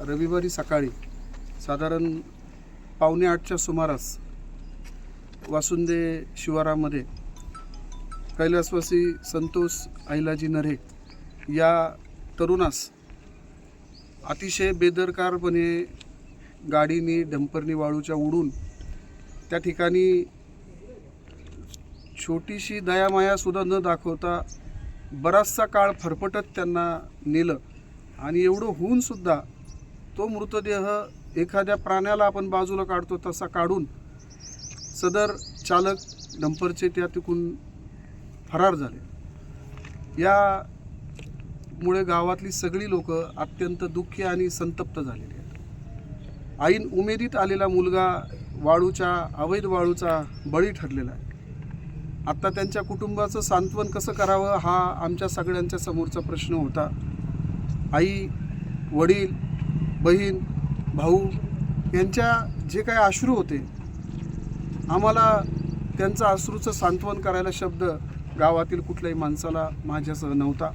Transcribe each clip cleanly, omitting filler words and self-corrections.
रविवारी सकाळी साधारण 7:45च्या सुमारास वासुंदे शिवारामध्ये कैलासवासी संतोष अहिलाजी नरे या तरुणास अतिशय बेदरकारपणे गाडीने डंपरनी वाळूच्या उडून त्या ठिकाणी छोटीशी दयामायासुद्धा न दाखवता बराचसा काळ फरफटत त्यांना नेलं आणि एवढं होऊनसुद्धा तो मृतदेह एखाद्या प्राण्याला आपण बाजूला काढतो तसा काढून सदर चालक डंपरचे त्या तिकून फरार झाले। यामुळे गावातली सगळी लोक अत्यंत दुःखी आणि संतप्त झालेली आहेत। ऐन उमेदीत आलेला मुलगा अवैध वाळूचा बळी ठरलेला आहे। आता त्यांच्या कुटुंबाचं सांत्वन कसं करावं हा आमच्या सगळ्यांच्या समोरचा प्रश्न होता। आई, वडील, बहीण, भाऊ यांच्या जे काही अश्रू होते, आम्हाला त्यांचं अश्रूचं सांत्वन करायला शब्द गावातील कुठल्याही माणसाला माझ्यासह नव्हता।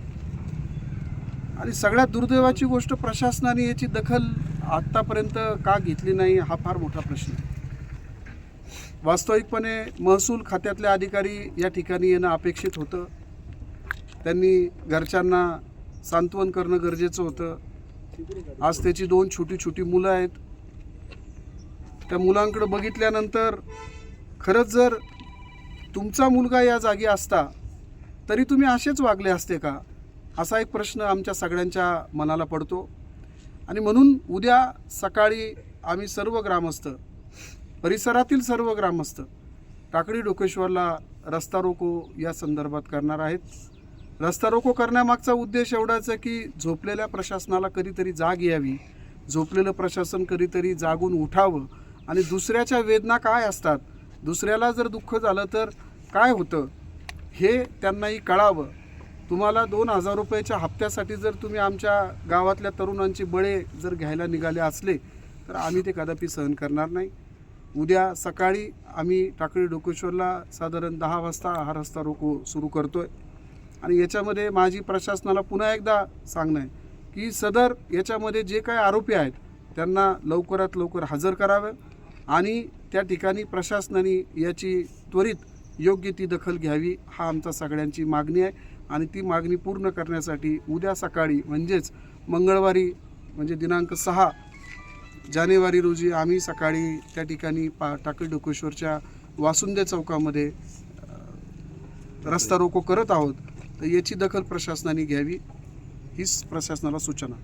आणि सगळ्यात दुर्दैवाची गोष्ट, प्रशासनाने याची दखल आत्तापर्यंत का घेतली नाही हा फार मोठा प्रश्न आहे। वास्तविकपणे महसूल खात्यातले अधिकारी या ठिकाणी येणं अपेक्षित होतं। त्यांनी घरच्यांना सांत्वन करणं गरजेचं होतं। आज त्याची 2 छोटी मुलं आहेत। त्या मुलांकडे बघितल्यानंतर खरंच जर तुमचा मुलगा या जागी असता तरी तुम्ही असेच वागले असते का, असा एक प्रश्न आमच्या सगळ्यांच्या मनाला पडतो। आणि म्हणून उद्या सकाळी आम्ही सर्व ग्रामस्थ, परिसरातील सर्व ग्रामस्थ टाकळी डोकेश्वरला रस्ता रोको या संदर्भात करणार आहेत। रस्ता रोको करण्यामागचा उद्देश एवढाच आहे की झोपलेल्या प्रशासनाला कधीतरी जाग यावी, झोपलेलं प्रशासन कधीतरी जागून उठावं आणि दुसऱ्याच्या वेदना काय असतात, दुसऱ्याला जर दुःख झालं तर काय होतं हे त्यांनाही कळावं। तुम्हाला 2,000 रुपयाच्या हप्त्यासाठी जर तुम्ही आमच्या गावातल्या तरुणांची बळे जर घ्यायला निघाले असले तर आम्ही ते कदापि सहन करणार नाही। उद्या सकाळी आम्ही टाकळी डोकेश्वरला साधारण 10 वाजता हा रस्ता रोको सुरू करतोय। आणि याच्यामध्ये माझी प्रशासनाला पुन्हा एकदा सांगणं आहे की सदर याच्यामध्ये जे काही आरोपी आहेत त्यांना लवकरात लवकर हजर करावं आणि त्या ठिकाणी प्रशासनाने याची त्वरित योग्य ती दखल घ्यावी, हा आमचा सगळ्यांची मागणी आहे। आणि ती मागणी पूर्ण करण्यासाठी उद्या सकाळी म्हणजेच मंगळवारी म्हणजे दिनांक 6 जानेवारी रोजी आम्ही सकाळी त्या ठिकाणी टाकळी डोकेश्वरच्या वासुंदे चौकामध्ये रस्ता रोको करत आहोत। तर याची दखल प्रशासनाने घ्यावी हीच प्रशासनाला सूचना।